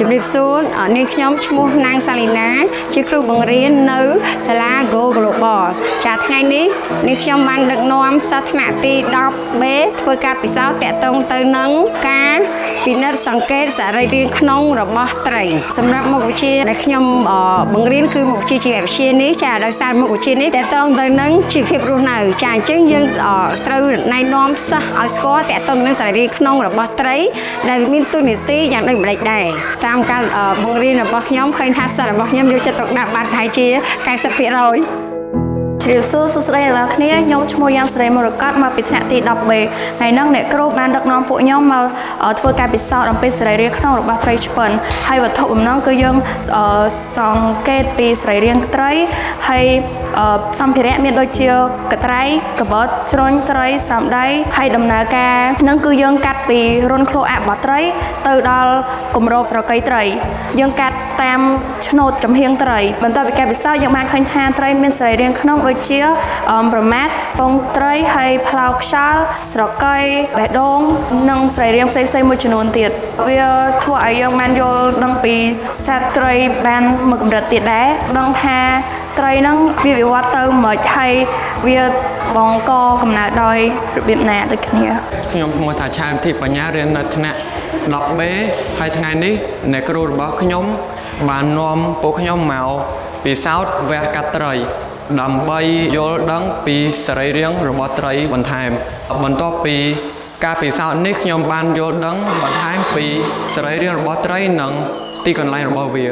ជំរាបសួរនេះខ្ញុំឈ្មោះនាងសាលីណាជាគ្រូបង្រៀននៅសាលា Go Global ចាថ្ងៃនេះខ្ញុំបានដឹកនាំសិស្សថ្នាក់ទី 10B ធ្វើការពិសោធន៍តាក់ទងទៅនឹងការពិនិត្យសង្កេតសរីរាង្គក្នុងរបស់ត្រីសម្រាប់មុខវិជ្ជាដែលខ្ញុំបង្រៀនគឺមុខវិជ្ជាជីវវិទ្យានេះចាដោយសារមុខវិជ្ជានេះតាក់ទងទៅនឹងជីវភាពរស់នៅចាអញ្ចឹងយើងត្រូវណែនាំសិស្សឲ្យស្គាល់តាក់ទងនឹងសរីរាង្គក្នុងរបស់ត្រីដែលមានតួនាទីយ៉ាងដូចម្តេចដែរតាមការបង្រៀនរបស់ខ្ញុំឃើញថាសិស្សរបស់ខ្ញុំយកចិត្តទុកដាក់បានប្រហែលជា 90% ជ្រាបសួរសួស្តីអ្នកគ្នាខ្ញុំឈ្មោះយ៉ាងសេរីមរកតមកពីថ្នាក់ទី 10B ហើយនឹងអ្នកគ្រូបានដឹកនាំពួកខ្ញុំមកធ្វើការពិសោធន៍អំពីសរីរាង្គក្នុងរបស់ត្រីឆ្ពិនហើយវត្ថុបំណងគឺយើងសង្កេតពីសរីរាង្គត្រីហើយសម្ភារៈមានដូចជាកត្រៃកបតជ្រុញត្រីស្រោមដៃហើយដំណើរការនឹងគឺយើងកាត់ពីរុនឃ្លោអារបស់ត្រីទៅដល់គម្របស្រកីត្រីយើងកាត់តាមឆ្នូតចំហៀងត្រីបន្ទាប់ពីការពិសោធន៍យើងបានឃើញថាត្រីមានសរីរាង្គក្នុងដូចជាប្រមាថពងត្រីហើយផ្លោកខ្យល់ស្រកីបេះដូងនិងសរីរាង្គផ្សេងៗមួយចំនួនទៀតវាធ្វើឲ្យយើងបានយល់ដឹងពីសត្វត្រីបានមួយកម្រិតទៀតដែរដឹងថាត្រីហ្នឹងវាវិវត្តទៅមិនហើយវាបង្កកំណើតដោយរបៀបណាដូចគ្នាខ្ញុំឈ្មោះថាឆានធីបញ្ញារៀននៅថ្នាក់ 10B ហើយថ្ងៃនេះអ្នកគ្រូរបស់ខ្ញុំបាននាំពួកខ្ញុំមកពិសោធន៍វះកាត់ត្រីដើម្បីយល់ដឹងពីសរីរាង្គរបស់ត្រីបន្ថែមបន្ទាប់ពីការពិសោធន៍នេះខ្ញុំបានយល់ដឹងបន្ថែមពីសរីរាង្គរបស់ត្រីនិងទីកន្លែងរបស់វា